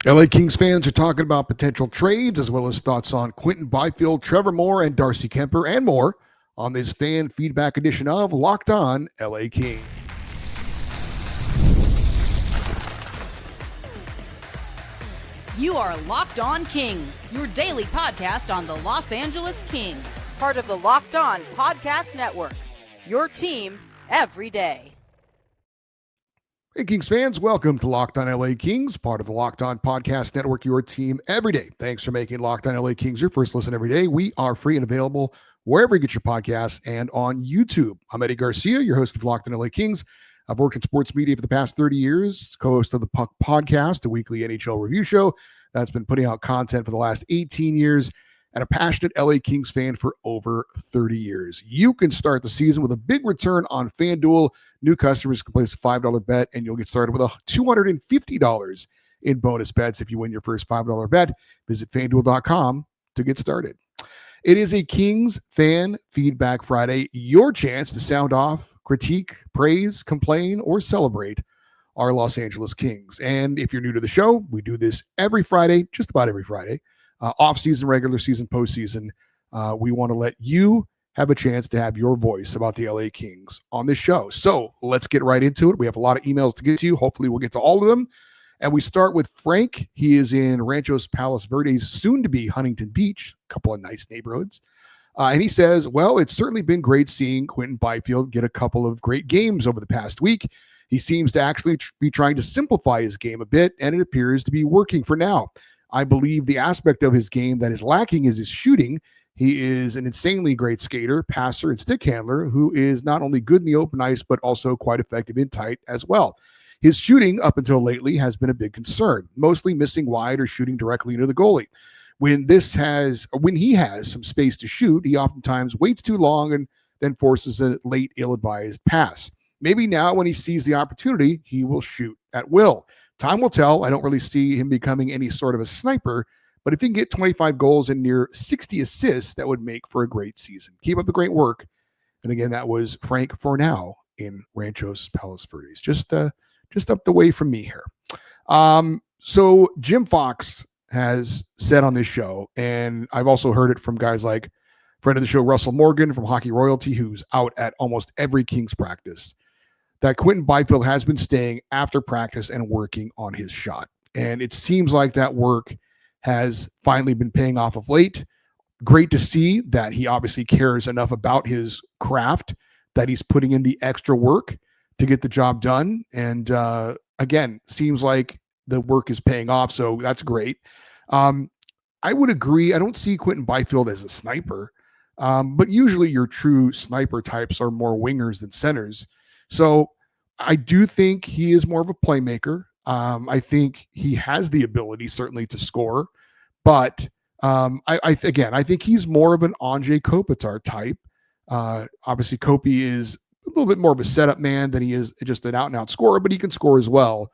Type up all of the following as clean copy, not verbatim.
LA Kings fans are talking about potential trades as well as thoughts on Quinton Byfield, Trevor Moore, and Darcy Kuemper, and more on this fan feedback edition of Locked On LA Kings. You are Locked On Kings, your daily podcast on the Los Angeles Kings, part of the Locked On Podcast Network, your team every day. Hey, Kings fans, welcome to Locked On LA Kings, part of the Locked On Podcast Network, your team every day. Thanks for making Locked On LA Kings your first listen every day. We are free and available wherever you get your podcasts and on YouTube. I'm Eddie Garcia, your host of Locked On LA Kings. I've worked in sports media for the past 30 years, co-host of the Puck Podcast, a weekly NHL review show that's been putting out content for the last 18 years, and a passionate LA Kings fan for over 30 years. You can start the season with a big return on FanDuel. New customers can place a $5 bet, and you'll get started with $250 in bonus bets if you win your first $5 bet. Visit FanDuel.com to get started. It is a Kings Fan Feedback Friday, your chance to sound off, critique, praise, complain, or celebrate our Los Angeles Kings. And if you're new to the show, we do this every Friday, just about every Friday, off-season, regular season, postseason. We want to let you have a chance to have your voice about the LA Kings on this show. So let's get right into it. We have a lot of emails to get to. Hopefully we'll get to all of them. And we start with Frank. He is in Ranchos Palos Verdes, soon to be Huntington Beach, a couple of nice neighborhoods. And he says, well, it's certainly been great seeing Quinton Byfield get a couple of great games over the past week. He seems to actually be trying to simplify his game a bit, and it appears to be working for now. I believe the aspect of his game that is lacking is his shooting. He is an insanely great skater, passer, and stick handler who is not only good in the open ice, but also quite effective in tight as well. His shooting up until lately has been a big concern, mostly missing wide or shooting directly into the goalie. When he has some space to shoot, he oftentimes waits too long and then forces a late, ill-advised pass. Maybe now when he sees the opportunity, he will shoot at will. Time will tell. I don't really see him becoming any sort of a sniper, but if he can get 25 goals and near 60 assists, that would make for a great season. Keep up the great work. And again, that was Frank Fornow in Ranchos Palos Verdes, just up the way from me here. So Jim Fox has said on this show, and I've also heard it from guys like friend of the show, Russell Morgan from Hockey Royalty, who's out at almost every Kings practice, that Quinton Byfield has been staying after practice and working on his shot. And it seems like that work has finally been paying off of late. Great to see that he obviously cares enough about his craft that he's putting in the extra work to get the job done. And again, seems like the work is paying off, so that's great. I would agree. I don't see Quinton Byfield as a sniper, but usually your true sniper types are more wingers than centers. So I do think he is more of a playmaker. I think he has the ability certainly to score, but I think he's more of an Anze Kopitar type. Obviously, Kopi is a little bit more of a setup man than he is just an out-and-out scorer, but he can score as well.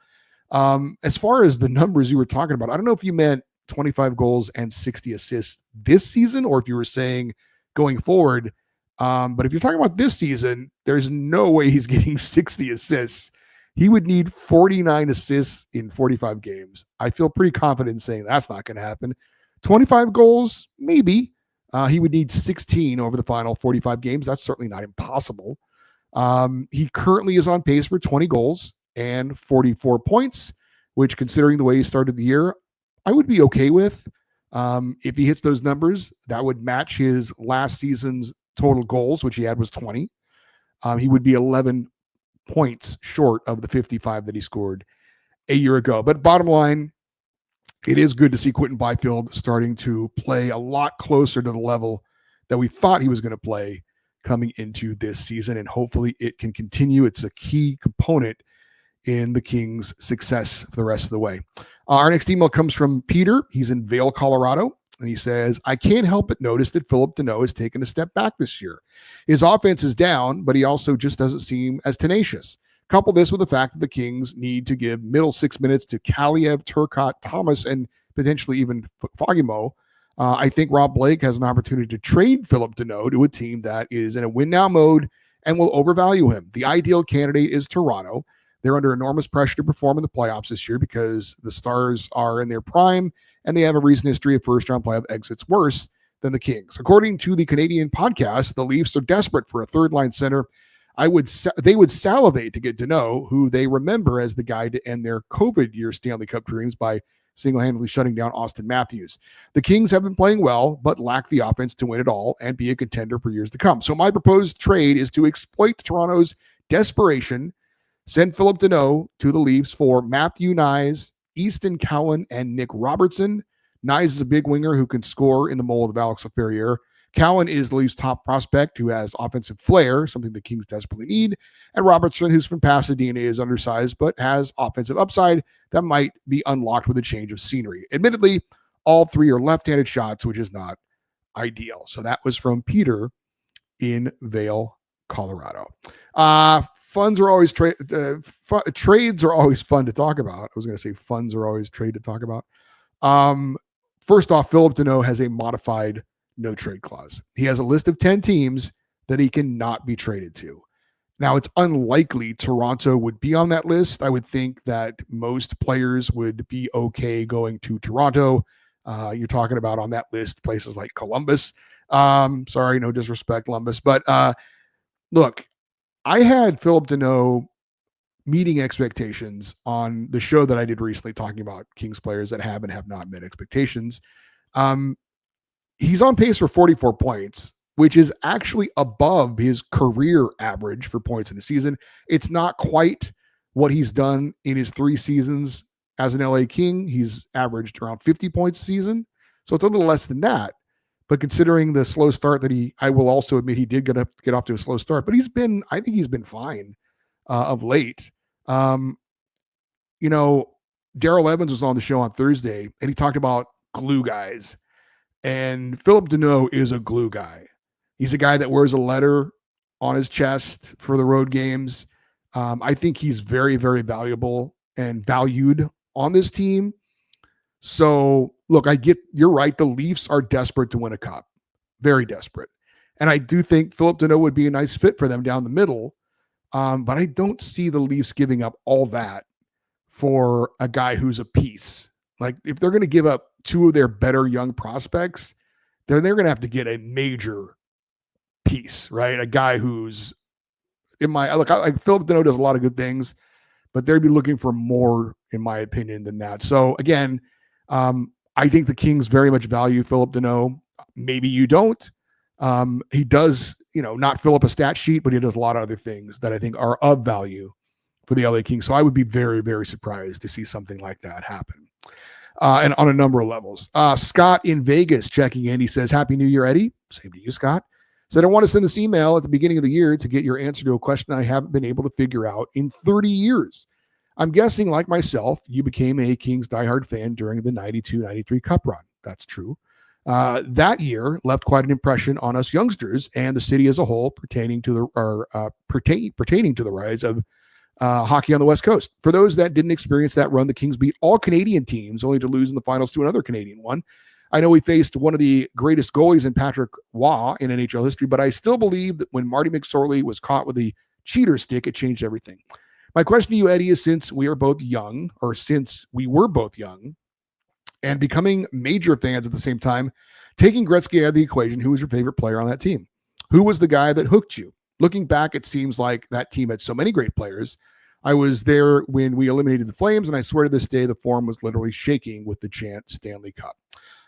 As far as the numbers you were talking about, I don't know if you meant 25 goals and 60 assists this season, or if you were saying going forward. But if you're talking about this season, there's no way he's getting 60 assists. He would need 49 assists in 45 games. I feel pretty confident in saying that's not going to happen. 25 goals, maybe. He would need 16 over the final 45 games. That's certainly not impossible. He currently is on pace for 20 goals and 44 points, which, considering the way he started the year, I would be okay with. If he hits those numbers, that would match his last season's total goals, which he had was 20. He would be 11 points short of the 55 that he scored a year ago. But bottom line, it is good to see Quinton Byfield starting to play a lot closer to the level that we thought he was going to play coming into this season, and hopefully it can continue. It's a key component in the Kings' success for the rest of the way. Our next email comes from Peter. He's in Vail, Colorado. And he says, I can't help but notice that Phillip Danault has taken a step back this year. His offense is down, but he also just doesn't seem as tenacious. Couple this with the fact that the Kings need to give middle 6 minutes to Kaliev, Turcotte, Thomas, and potentially even Foggymo. I think Rob Blake has an opportunity to trade Phillip Danault to a team that is in a win-now mode and will overvalue him. The ideal candidate is Toronto. They're under enormous pressure to perform in the playoffs this year because the Stars are in their prime and they have a recent history of first-round playoff exits worse than the Kings. According to the Canadian podcast, the Leafs are desperate for a third-line center. They would salivate to get to know who they remember as the guy to end their COVID year Stanley Cup dreams by single-handedly shutting down Austin Matthews. The Kings have been playing well, but lack the offense to win it all and be a contender for years to come. So my proposed trade is to exploit Toronto's desperation, send Philip Deneau to the Leafs for Matthew Knies, Easton Cowan, and Nick Robertson. Knies is a big winger who can score in the mold of Alex Laferriere. Cowan is the Leafs' top prospect who has offensive flair, something the Kings desperately need. And Robertson, who's from Pasadena, is undersized but has offensive upside that might be unlocked with a change of scenery. Admittedly, all three are left-handed shots, which is not ideal. So that was from Peter in Vail, Colorado. Trades are always fun to talk about. I was going to say funds are always trade to talk about. First off, Philip Deneau has a modified no trade clause. He has a list of 10 teams that he cannot be traded to. Now, it's unlikely Toronto would be on that list. I would think that most players would be okay going to Toronto. You're talking about on that list places like Columbus. Sorry, no disrespect, Columbus. But look, I had Philip Deneau meeting expectations on the show that I did recently talking about Kings players that have and have not met expectations. He's on pace for 44 points, which is actually above his career average for points in the season. It's not quite what he's done in his 3 seasons as an LA King. He's averaged around 50 points a season. So it's a little less than that. But considering the slow start that I will also admit he did get off to a slow start, but I think he's been fine of late. Daryl Evans was on the show on Thursday and he talked about glue guys. And Philip Deneau is a glue guy. He's a guy that wears a letter on his chest for the road games. I think he's very, very valuable and valued on this team. So, look, you're right. The Leafs are desperate to win a cup. Very desperate. And I do think Philip Deneau would be a nice fit for them down the middle. But I don't see the Leafs giving up all that for a guy who's a piece. Like, if they're going to give up 2 of their better young prospects, then they're going to have to get a major piece, right? A guy who's Philip Deneau does a lot of good things, but they'd be looking for more, in my opinion, than that. So again, I think the Kings very much value Philip Deneau. Maybe you don't. He does, not fill up a stat sheet, but he does a lot of other things that I think are of value for the LA Kings. So I would be very, very surprised to see something like that happen. And on a number of levels. Scott in Vegas checking in. He says, Happy New Year, Eddie. Same to you, Scott. Said, I want to send this email at the beginning of the year to get your answer to a question I haven't been able to figure out in 30 years. I'm guessing, like myself, you became a Kings diehard fan during the 92-93 Cup run. That's true. That year left quite an impression on us youngsters and the city as a whole pertaining to the rise of hockey on the West Coast. For those that didn't experience that run, the Kings beat all Canadian teams only to lose in the finals to another Canadian one. I know we faced one of the greatest goalies in Patrick Waugh in NHL history, but I still believe that when Marty McSorley was caught with the cheater stick, it changed everything. My question to you, Eddie, is since we were both young and becoming major fans at the same time, taking Gretzky out of the equation, who was your favorite player on that team? Who was the guy that hooked you? Looking back, it seems like that team had so many great players. I was there when we eliminated the Flames, and I swear to this day, the forum was literally shaking with the chant Stanley Cup.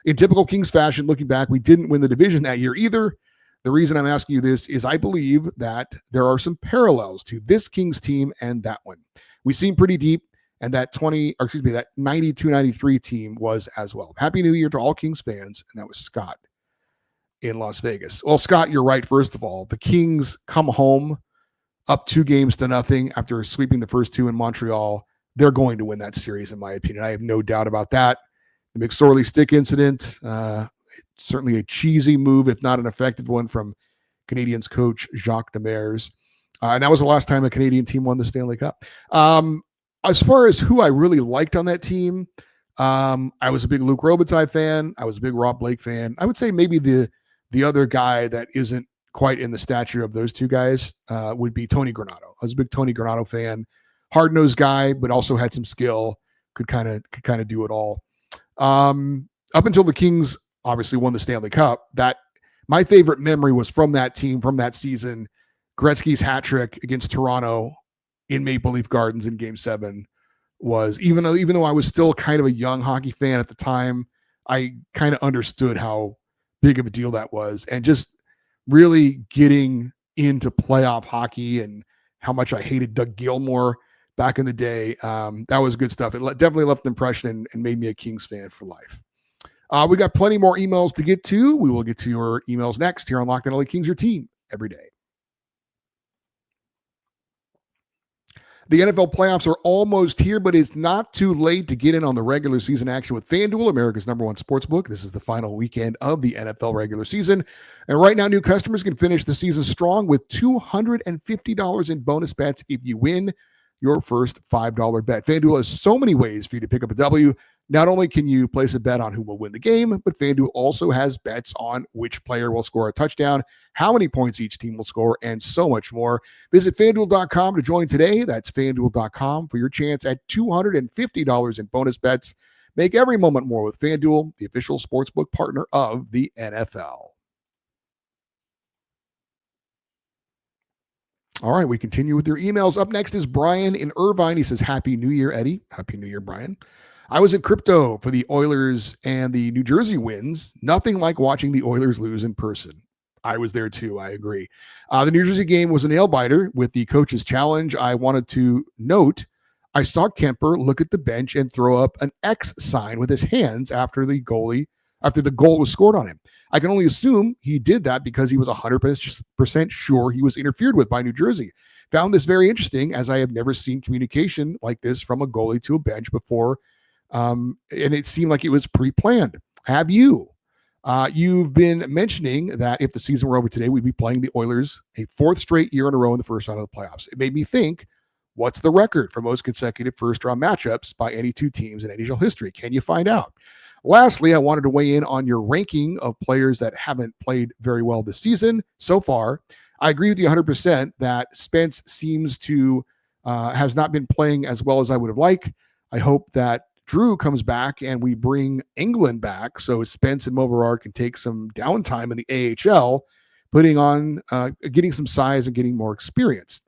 In typical Kings fashion, looking back, we didn't win the division that year either. The reason I'm asking you this is I believe that there are some parallels to this Kings team and that one. We seem pretty deep, and that 92-93 team was as well. Happy New Year to all Kings fans, and that was Scott in Las Vegas. Well, Scott, you're right. First of all, the Kings come home up 2-0 after sweeping the first 2 in Montreal. They're going to win that series, in my opinion. I have no doubt about that. The McSorley stick incident, certainly a cheesy move, if not an effective one, from Canadiens coach Jacques Demers. And that was the last time a Canadian team won the Stanley Cup. As far as who I really liked on that team, I was a big Luc Robitaille fan. I was a big Rob Blake fan. I would say maybe the other guy that isn't quite in the stature of those two guys would be Tony Granato. I was a big Tony Granato fan. hard-nosed guy, but also had some skill, could kind of do it all. Up until the Kings obviously won the Stanley Cup, that my favorite memory was from that team, from that season. Gretzky's hat trick against Toronto in Maple Leaf Gardens in Game 7 was, even though I was still kind of a young hockey fan at the time, I kind of understood how big of a deal that was, and just really getting into playoff hockey and how much I hated Doug Gilmour back in the day. That was good stuff. It definitely left an impression and made me a Kings fan for life. We got plenty more emails to get to. We will get to your emails next here on Locked On LA Kings, your team every day. The NFL playoffs are almost here, but it's not too late to get in on the regular season action with FanDuel, America's #1 sportsbook. This is the final weekend of the NFL regular season. And right now, new customers can finish the season strong with $250 in bonus bets if you win your first $5 bet. FanDuel has so many ways for you to pick up a W. Not only can you place a bet on who will win the game, but FanDuel also has bets on which player will score a touchdown, how many points each team will score, and so much more. Visit FanDuel.com to join today. That's FanDuel.com for your chance at $250 in bonus bets. Make every moment more with FanDuel, the official sportsbook partner of the NFL. All right, we continue with your emails. Up next is Brian in Irvine. He says, Happy New Year, Eddie. Happy New Year, Brian. I was at crypto for the Oilers and the New Jersey wins. Nothing like watching the Oilers lose in person. I was there too. I agree. The New Jersey game was a nail biter with the coach's challenge. I wanted to note, I saw Kuemper look at the bench and throw up an X sign with his hands after the goal was scored on him. I can only assume he did that because he was 100% sure he was interfered with by New Jersey. Found this very interesting, as I have never seen communication like this from a goalie to a bench before. And it seemed like it was pre-planned. Have you? You've been mentioning that if the season were over today, we'd be playing the Oilers a fourth straight year in a row in the first round of the playoffs. It made me think, what's the record for most consecutive first-round matchups by any two teams in NHL history? Can you find out? Lastly, I wanted to weigh in on your ranking of players that haven't played very well this season so far. I agree with you 100% that Spence seems to has not been playing as well as I would have liked. I hope that Drew comes back and we bring England back so Spence and Moverard can take some downtime in the AHL, getting some size and getting more experience.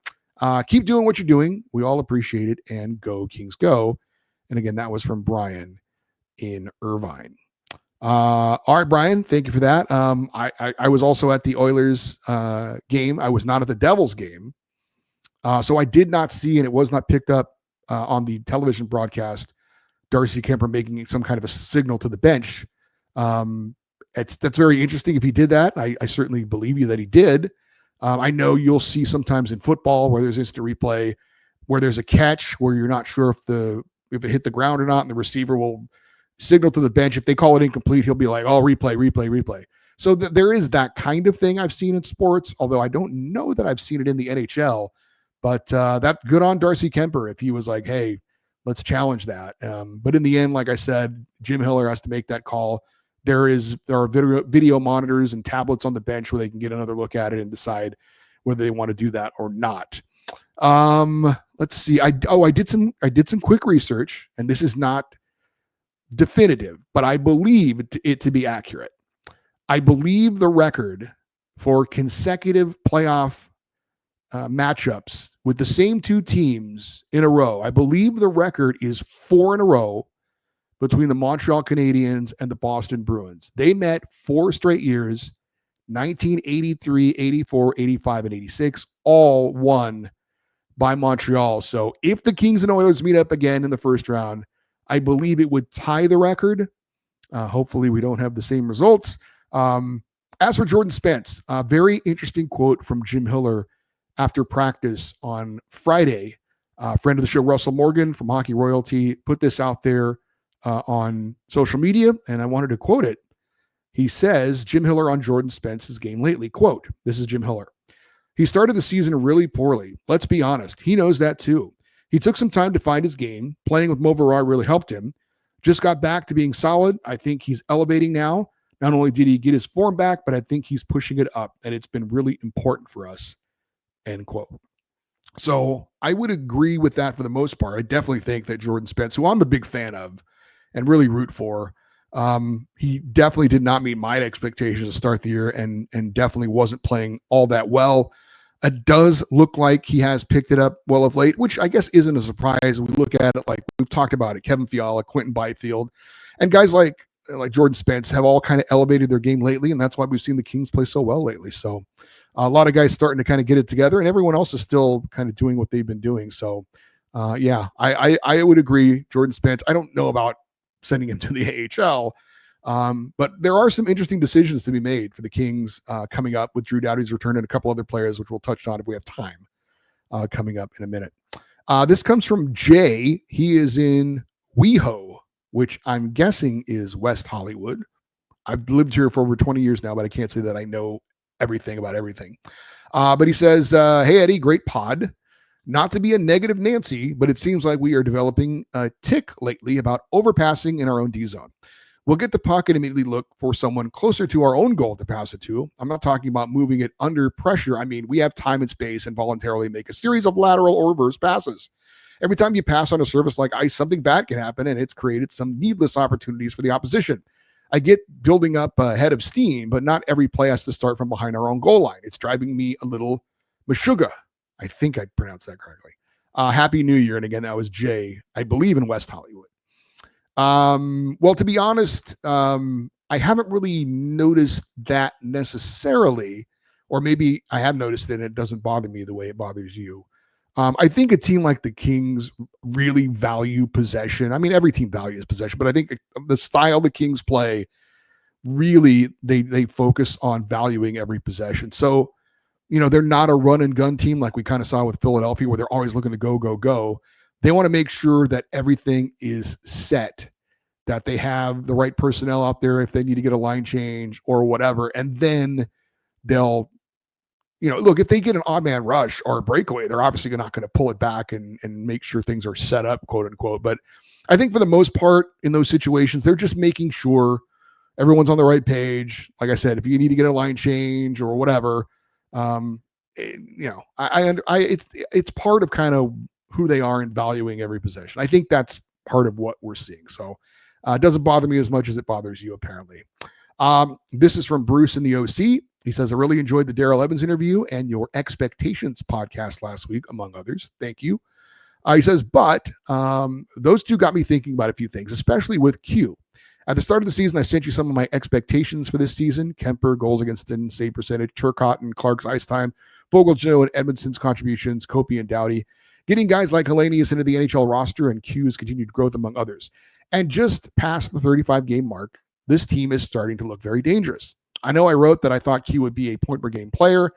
Keep doing what you're doing. We all appreciate it, and go Kings go. And again, that was from Brian in Irvine. All right, Brian, thank you for that. I was also at the Oilers game. I was not at the Devils game. So I did not see, and it was not picked up on the television broadcast, Darcy Kuemper making some kind of a signal to the bench. That's very interesting if he did that. I certainly believe you that he did. I know you'll see sometimes in football where there's instant replay, where there's a catch where you're not sure if it hit the ground or not, and the receiver will signal to the bench. If they call it incomplete, he'll be like, oh, replay. So there is that kind of thing I've seen in sports, although I don't know that I've seen it in the NHL. But that good on Darcy Kuemper if he was like, hey, let's challenge that. But in the end, like I said, Jim Hiller has to make that call. There are video monitors and tablets on the bench where they can get another look at it and decide whether they want to do that or not. Let's see. I did some quick research, and this is not definitive, but I believe it to be accurate. I believe the record for consecutive playoff matchups with the same two teams in a row, I believe the record is 4 in a row between the Montreal Canadiens and the Boston Bruins. They met 4 straight years, 1983, 84, 85, and 86, all won by Montreal. So if the Kings and Oilers meet up again in the first round, I believe it would tie the record. Hopefully we don't have the same results. As for Jordan Spence, a very interesting quote from Jim Hiller after practice on Friday. Friend of the show, Russell Morgan from Hockey Royalty, put this out there on social media, and I wanted to quote it. He says, Jim Hiller on Jordan Spence's game lately, quote, this is Jim Hiller. He started the season really poorly. Let's be honest. He knows that too. He took some time to find his game. Playing with Moverard really helped him. Just got back to being solid. I think he's elevating now. Not only did he get his form back, but I think he's pushing it up, and it's been really important for us, end quote. So I would agree with that for the most part. I definitely think that Jordan Spence, who I'm a big fan of and really root for, he definitely did not meet my expectations to start the year, and definitely wasn't playing all that well. It does look like he has picked it up well of late, which I guess isn't a surprise. We look at it like we've talked about it. Kevin Fiala, Quinton Byfield, and guys like Jordan Spence have all kind of elevated their game lately, and that's why we've seen the Kings play so well lately. So a lot of guys starting to kind of get it together, and everyone else is still kind of doing what they've been doing. So, I would agree. Jordan Spence, I don't know about sending him to the AHL, but there are some interesting decisions to be made for the Kings coming up with Drew Doughty's return and a couple other players, which we'll touch on if we have time coming up in a minute. This comes from Jay. He is in WeHo, which I'm guessing is West Hollywood. I've lived here for over 20 years now, but I can't say that I know everything about everything. But he says, hey, Eddie, great pod. Not to be a negative Nancy, but it seems like we are developing a tick lately about overpassing in our own D zone. We'll get the puck and immediately look for someone closer to our own goal to pass it to. I'm not talking about moving it under pressure. I mean, we have time and space and voluntarily make a series of lateral or reverse passes. Every time you pass on a surface like ice, something bad can happen, and it's created some needless opportunities for the opposition. I get building up a head of steam, but not every play has to start from behind our own goal line. It's driving me a little mashuga. I think I pronounced that correctly. Happy New Year. And again, that was Jay, I believe, in West Hollywood. Well, to be honest, I haven't really noticed that necessarily, or maybe I have noticed it and it doesn't bother me the way it bothers you. I think a team like the Kings really value possession. I mean, every team values possession, but I think the style the Kings play, really, they focus on valuing every possession. So, they're not a run and gun team like we kind of saw with Philadelphia, where they're always looking to go, go, go. They want to make sure that everything is set, that they have the right personnel out there if they need to get a line change or whatever. And then they'll, look, if they get an odd man rush or a breakaway, they're obviously not going to pull it back and make sure things are set up, quote unquote. But I think for the most part in those situations, they're just making sure everyone's on the right page. Like I said, if you need to get a line change or whatever, it's part of kind of who they are in valuing every possession. I think that's part of what we're seeing. So it doesn't bother me as much as it bothers you, apparently. This is from Bruce in the OC. He says, I really enjoyed the Darrell Evans interview and your expectations podcast last week, among others. Thank you. He says, but those two got me thinking about a few things, especially with Q. At the start of the season, I sent you some of my expectations for this season. Kuemper, goals against and save percentage, Turcotte and Clark's ice time, Fogeljoe and Edmondson's contributions, Kopi and Doughty, getting guys like Hellenius into the NHL roster, and Q's continued growth, among others. And just past the 35-game mark, this team is starting to look very dangerous. I know I wrote that I thought Q would be a point-per-game player,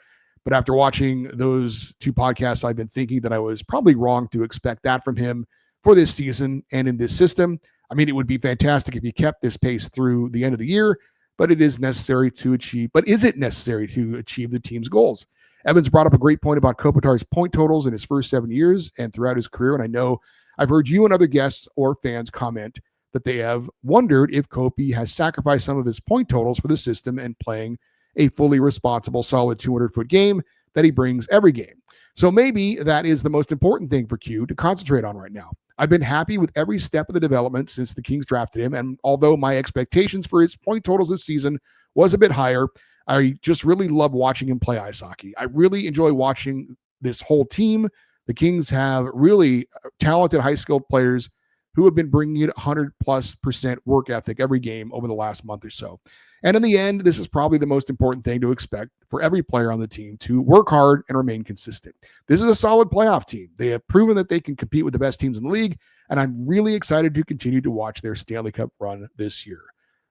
but after watching those two podcasts, I've been thinking that I was probably wrong to expect that from him for this season and in this system. I mean, it would be fantastic if he kept this pace through the end of the year, but is it necessary to achieve the team's goals? Evans brought up a great point about Kopitar's point totals in his first 7 years and throughout his career. And I know I've heard you and other guests or fans comment that they have wondered if Kopi has sacrificed some of his point totals for the system and playing a fully responsible, solid 200-foot game that he brings every game. So maybe that is the most important thing for Q to concentrate on right now. I've been happy with every step of the development since the Kings drafted him, and although my expectations for his point totals this season was a bit higher, I just really love watching him play ice hockey. I really enjoy watching this whole team. The Kings have really talented, high-skilled players who have been bringing it 100+% work ethic every game over the last month or so. And in the end, this is probably the most important thing to expect for every player on the team, to work hard and remain consistent. This is a solid playoff team. They have proven that they can compete with the best teams in the league, and I'm really excited to continue to watch their Stanley Cup run this year.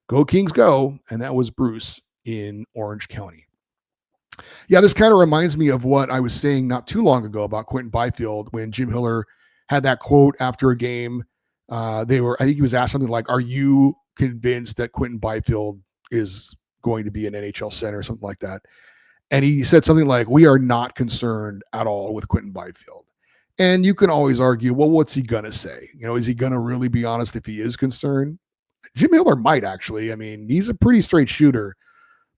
Go Kings, go. And that was Bruce in Orange County. Yeah, this kind of reminds me of what I was saying not too long ago about Quinton Byfield when Jim Hiller had that quote after a game. I think he was asked something like, are you convinced that Quinton Byfield is going to be an NHL center or something like that? And he said something like, we are not concerned at all with Quinton Byfield. And you can always argue, well, what's he going to say? Is he going to really be honest if he is concerned? Jim Miller might actually. I mean, he's a pretty straight shooter.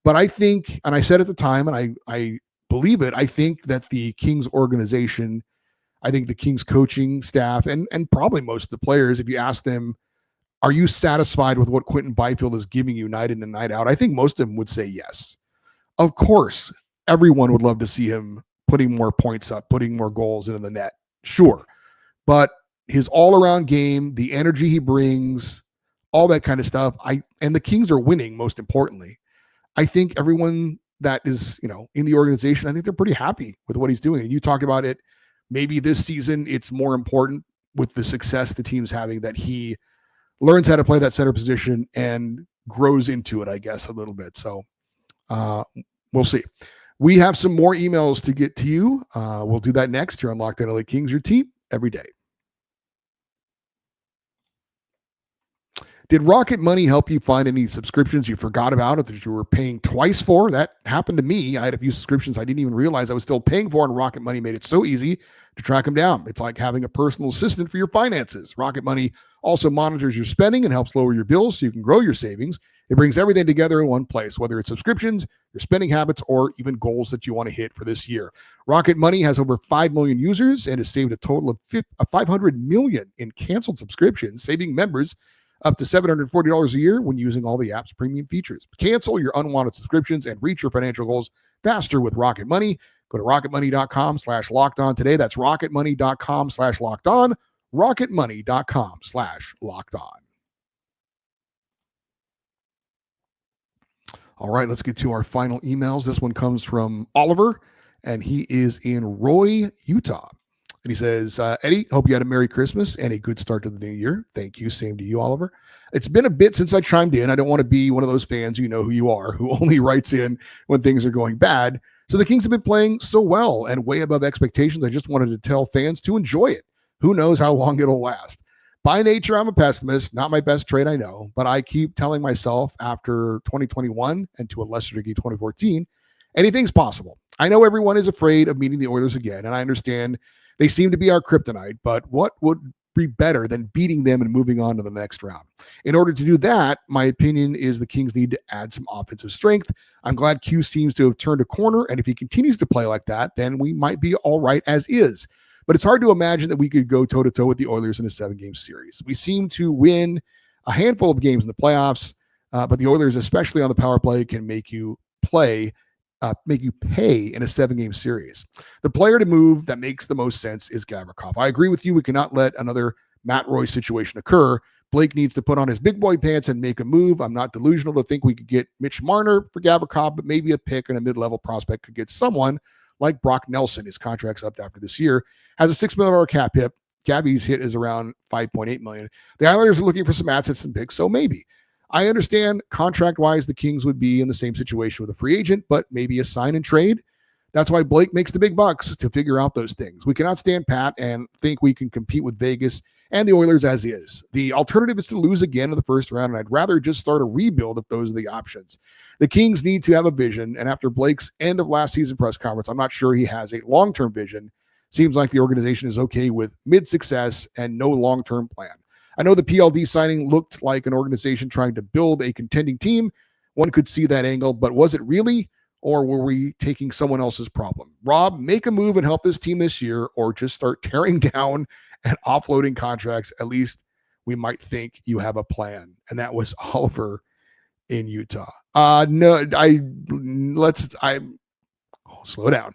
But I think, and I said at the time, and I believe it, I think that the Kings organization I think the Kings coaching staff and probably most of the players, if you ask them, are you satisfied with what Quinton Byfield is giving you night in and night out? I think most of them would say yes. Of course, everyone would love to see him putting more points up, putting more goals into the net. Sure. But his all-around game, the energy he brings, all that kind of stuff, and the Kings are winning, most importantly. I think everyone that is, in the organization, I think they're pretty happy with what he's doing. And you talk about it, maybe this season it's more important with the success the team's having that he learns how to play that center position and grows into it, I guess, a little bit. So we'll see. We have some more emails to get to you. We'll do that next here on Locked On LA Kings, your team every day. Did Rocket Money help you find any subscriptions you forgot about or that you were paying twice for? That happened to me. I had a few subscriptions I didn't even realize I was still paying for, and Rocket Money made it so easy to track them down. It's like having a personal assistant for your finances. Rocket Money also monitors your spending and helps lower your bills so you can grow your savings. It brings everything together in one place, whether it's subscriptions, your spending habits, or even goals that you want to hit for this year. Rocket Money has over 5 million users and has saved a total of $500 million in canceled subscriptions, saving members up to $740 a year when using all the app's premium features. Cancel your unwanted subscriptions and reach your financial goals faster with Rocket Money. Go to rocketmoney.com/lockedon today. That's rocketmoney.com/lockedon. rocketmoney.com/lockedon. All right, let's get to our final emails. This one comes from Oliver, and he is in Roy, Utah. And he says, Eddie, hope you had a Merry Christmas and a good start to the new year. Thank you. Same to you, Oliver. It's been a bit since I chimed in. I don't want to be one of those fans, you know who you are, who only writes in when things are going bad. So the Kings have been playing so well and way above expectations. I just wanted to tell fans to enjoy it. Who knows how long it'll last. By nature, I'm a pessimist, not my best trait, I know, but I keep telling myself after 2021 and to a lesser degree 2014, anything's possible. I know everyone is afraid of meeting the Oilers again, and I understand they seem to be our kryptonite, but what would be better than beating them and moving on to the next round? In order to do that, my opinion is the Kings need to add some offensive strength. I'm glad Q seems to have turned a corner, and if he continues to play like that, then we might be all right as is. But it's hard to imagine that we could go toe-to-toe with the Oilers in a 7-game series. We seem to win a handful of games in the playoffs, but the Oilers, especially on the power play, can make you pay in a 7-game series. The player to move that makes the most sense is Gavrikov. I agree with you. We cannot let another Matt Roy situation occur. Blake needs to put on his big boy pants and make a move. I'm not delusional to think we could get Mitch Marner for Gavrikov, but maybe a pick and a mid-level prospect could get someone like Brock Nelson. His contract's up after this year. Has a $6 million cap hit. Gabby's hit is around $5.8 million. The Islanders are looking for some assets and picks, so maybe. I understand contract-wise the Kings would be in the same situation with a free agent, but maybe a sign and trade. That's why Blake makes the big bucks, to figure out those things. We cannot stand pat and think we can compete with Vegas and the Oilers as is. The alternative is to lose again in the first round, and I'd rather just start a rebuild if those are the options. The Kings need to have a vision, and after Blake's end of last season press conference, I'm not sure he has a long-term vision. Seems like the organization is okay with mid-success and no long-term plan. I know the PLD signing looked like an organization trying to build a contending team. One could see that angle, but was it really? Or were we taking someone else's problem? Rob, make a move and help this team this year, or just start tearing down and offloading contracts. At least we might think you have a plan. And that was Oliver in Utah. Slow down.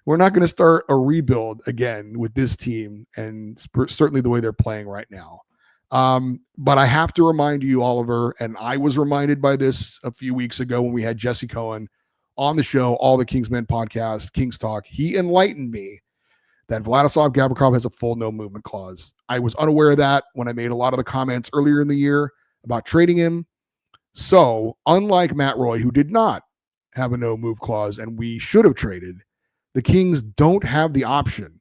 We're not going to start a rebuild again with this team, and certainly the way they're playing right now. But I have to remind you, Oliver, and I was reminded by this a few weeks ago when we had Jesse Cohen on the show, All the Kingsmen podcast, Kings Talk. He enlightened me that Vladislav Gavrikov has a full no movement clause. I was unaware of that when I made a lot of the comments earlier in the year about trading him. So unlike Matt Roy, who did not have a no move clause and we should have traded, the Kings don't have the option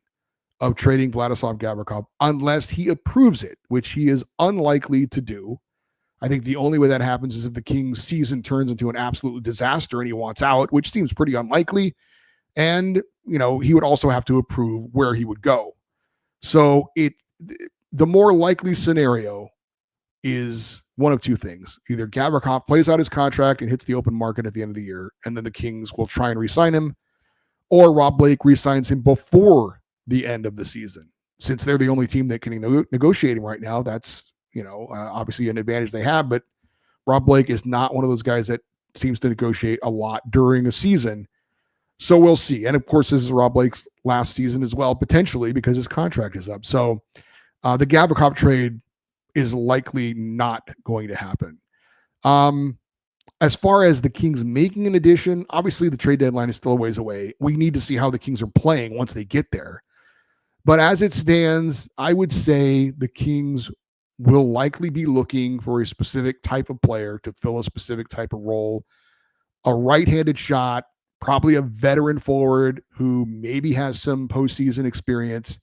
of trading Vladislav Gavrikov unless he approves it, which he is unlikely to do. I think the only way that happens is if the Kings season turns into an absolute disaster and he wants out, which seems pretty unlikely. And, he would also have to approve where he would go. So the more likely scenario is one of two things. Either Gavrikov plays out his contract and hits the open market at the end of the year, and then the Kings will try and re-sign him, or Rob Blake re-signs him before the end of the season. Since they're the only team that can negotiating right now, that's obviously an advantage they have. But Rob Blake is not one of those guys that seems to negotiate a lot during a season. So we'll see. And of course, this is Rob Blake's last season as well, potentially, because his contract is up. So the Gavrikov trade is likely not going to happen. As far as the Kings making an addition, obviously the trade deadline is still a ways away. We need to see how the Kings are playing once they get there. But as it stands, I would say the Kings will likely be looking for a specific type of player to fill a specific type of role, a right-handed shot, probably a veteran forward who maybe has some postseason experience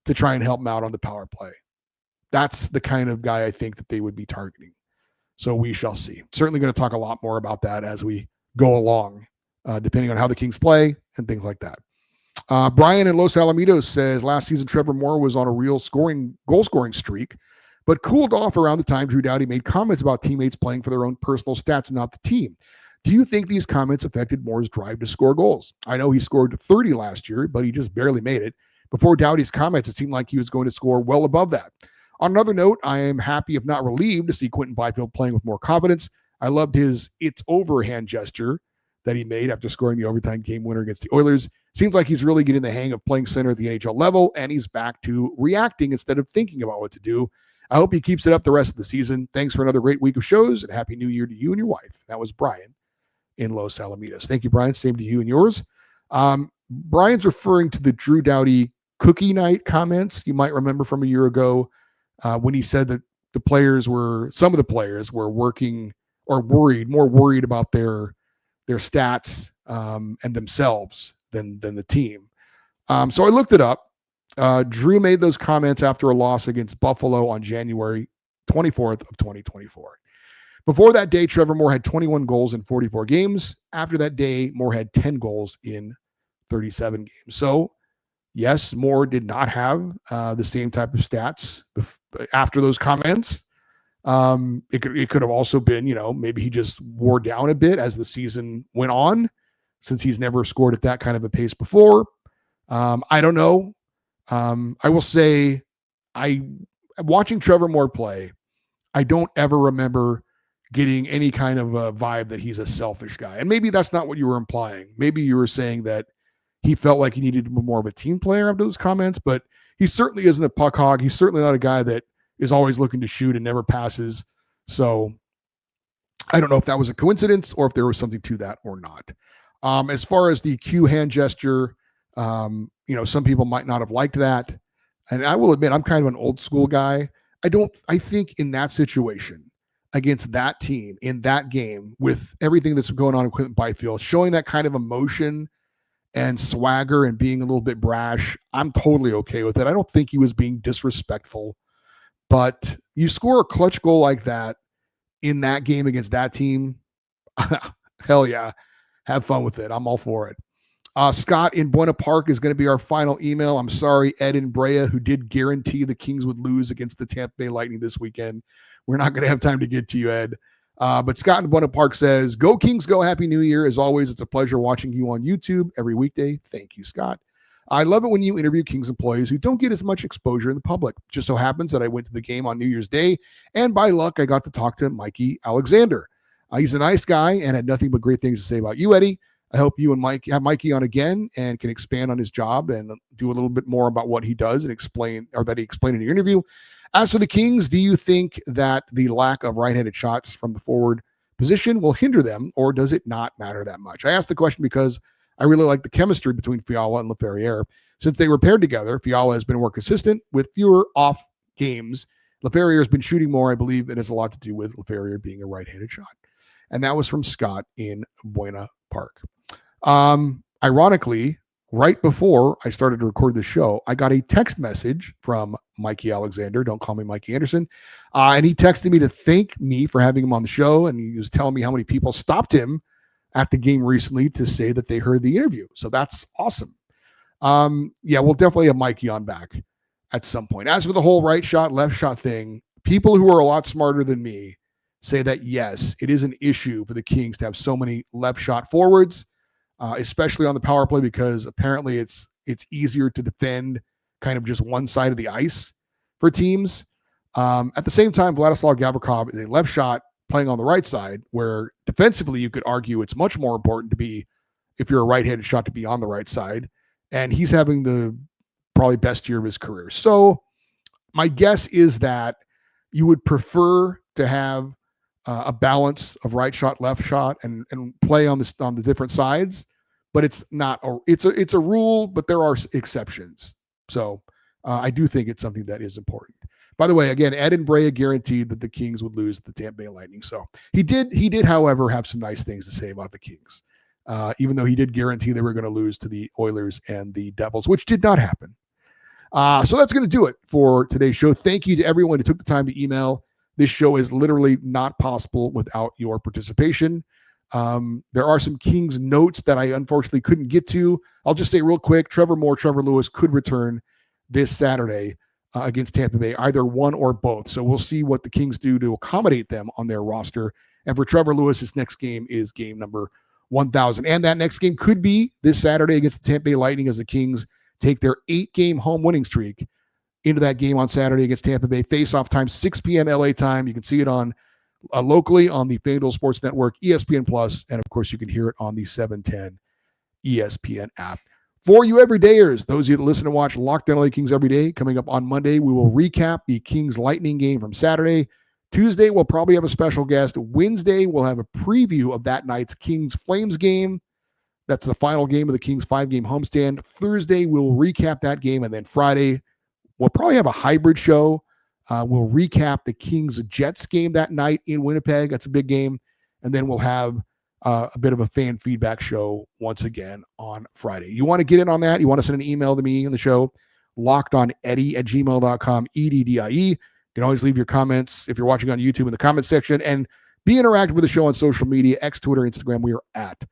to try and help them out on the power play. That's the kind of guy I think that they would be targeting. So we shall see. Certainly going to talk a lot more about that as we go along, depending on how the Kings play and things like that. Brian in Los Alamitos says last season Trevor Moore was on a real goal-scoring streak, but cooled off around the time Drew Doughty made comments about teammates playing for their own personal stats and not the team. Do you think these comments affected Moore's drive to score goals? I know he scored 30 last year, but he just barely made it. Before Doughty's comments, it seemed like he was going to score well above that. On another note, I am happy, if not relieved, to see Quinton Byfield playing with more confidence. I loved his "it's over" hand gesture that he made after scoring the overtime game winner against the Oilers. Seems like he's really getting the hang of playing center at the NHL level, and he's back to reacting instead of thinking about what to do. I hope he keeps it up the rest of the season. Thanks for another great week of shows, and Happy New Year to you and your wife. That was Brian in Los Alamitos. Thank you, Brian. Same to you and yours. Brian's referring to the Drew Doughty cookie night comments you might remember from a year ago, when he said that some of the players were working or more worried about their stats and themselves than the team. So I looked it up. Drew made those comments after a loss against Buffalo on January 24th of 2024. Before that day, Trevor Moore had 21 goals in 44 games. After that day, Moore had 10 goals in 37 games. So yes, Moore did not have the same type of stats after those comments. It could have also been, maybe he just wore down a bit as the season went on, since he's never scored at that kind of a pace before. I don't know. I will say, watching Trevor Moore play, I don't ever remember getting any kind of a vibe that he's a selfish guy. And maybe that's not what you were implying. Maybe you were saying that he felt like he needed to be more of a team player after those comments, but he certainly isn't a puck hog. He's certainly not a guy that is always looking to shoot and never passes. So I don't know if that was a coincidence or if there was something to that or not. As far as the Q hand gesture, some people might not have liked that. And I will admit, I'm kind of an old school guy. I think in that situation against that team in that game, with everything that's going on in Quinton Byfield, showing that kind of emotion and swagger and being a little bit brash, I'm totally okay with it. I don't think he was being disrespectful, but you score a clutch goal like that in that game against that team, hell yeah, have fun with it. I'm all for it. Scott in Buena Park is going to be our final email. I'm sorry, Ed in Brea, who did guarantee the Kings would lose against the Tampa Bay Lightning this weekend. We're not going to have time to get to you, Ed. But Scott in Buena Park says, "Go Kings, go! Happy New Year! As always, it's a pleasure watching you on YouTube every weekday." Thank you, Scott. I love it when you interview Kings employees who don't get as much exposure in the public. Just so happens that I went to the game on New Year's Day, and by luck, I got to talk to Mikey Alexander. He's a nice guy and had nothing but great things to say about you, Eddie. I hope you and Mike have Mikey on again and can expand on his job and do a little bit more about what he does and explain, or that he explained in your interview. As for the Kings, do you think that the lack of right-handed shots from the forward position will hinder them, or does it not matter that much? I asked the question because I really like the chemistry between Fiala and Laferriere. Since they were paired together, Fiala has been more consistent with fewer off games. Laferriere has been shooting more. I believe it has a lot to do with Laferriere being a right-handed shot. And that was from Scott in Buena Park. Ironically, right before I started to record the show, I got a text message from Mikey Alexander. Don't call me Mikey Anderson. And he texted me to thank me for having him on the show. And he was telling me how many people stopped him at the game recently to say that they heard the interview. So that's awesome. Yeah, we'll definitely have Mikey on back at some point. As for the whole right shot, left shot thing, people who are a lot smarter than me say that, yes, it is an issue for the Kings to have so many left shot forwards. especially on the power play, because apparently it's easier to defend kind of just one side of the ice for teams. At the same time, Vladislav Gavrikov is a left shot playing on the right side, where defensively you could argue it's much more important to be, if you're a right-handed shot, to be on the right side. And he's having the probably best year of his career. So my guess is that you would prefer to have a balance of right shot, left shot, and play on the different sides. But it's not. It's a rule, but there are exceptions. So I do think it's something that is important. By the way, again, Ed and Brea guaranteed that the Kings would lose the Tampa Bay Lightning. So he did, however, have some nice things to say about the Kings, even though he did guarantee they were going to lose to the Oilers and the Devils, which did not happen. So that's going to do it for today's show. Thank you to everyone who took the time to email. This show is literally not possible without your participation. There are some Kings notes that I unfortunately couldn't get to. I'll just say real quick, Trevor Moore, Trevor Lewis could return this Saturday against Tampa Bay, either one or both. So we'll see what the Kings do to accommodate them on their roster. And for Trevor Lewis, his next game is game number 1,000. And that next game could be this Saturday against the Tampa Bay Lightning, as the Kings take their 8-game home winning streak into that game on Saturday against Tampa Bay. Face-off time, 6 p.m. LA time. You can see it on locally on the FanDuel Sports Network, ESPN Plus, and of course you can hear it on the 710 ESPN app. For you everydayers, those of you that listen and watch Locked On LA Kings every day, coming up on Monday, we will recap the Kings Lightning game from Saturday. Tuesday, we'll probably have a special guest. Wednesday, we'll have a preview of that night's Kings Flames game. That's the final game of the Kings 5-game homestand. Thursday, we'll recap that game. And then Friday, we'll probably have a hybrid show. We'll recap the Kings Jets game that night in Winnipeg. That's a big game. And then we'll have a bit of a fan feedback show once again on Friday. You want to get in on that? You want to send an email to me on the show, lockedoneddie@gmail.com, EDDIE. You can always leave your comments if you're watching on YouTube in the comment section, and be interactive with the show on social media, X, Twitter, Instagram. We are at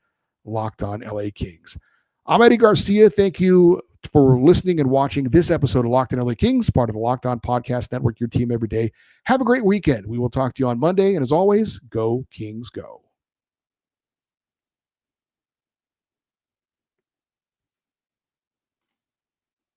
Locked On LA Kings. I'm Eddie Garcia. Thank you for listening and watching this episode of Locked On LA Kings, part of the Locked On Podcast Network, your team every day. Have a great weekend. We will talk to you on Monday. And as always, go Kings, go.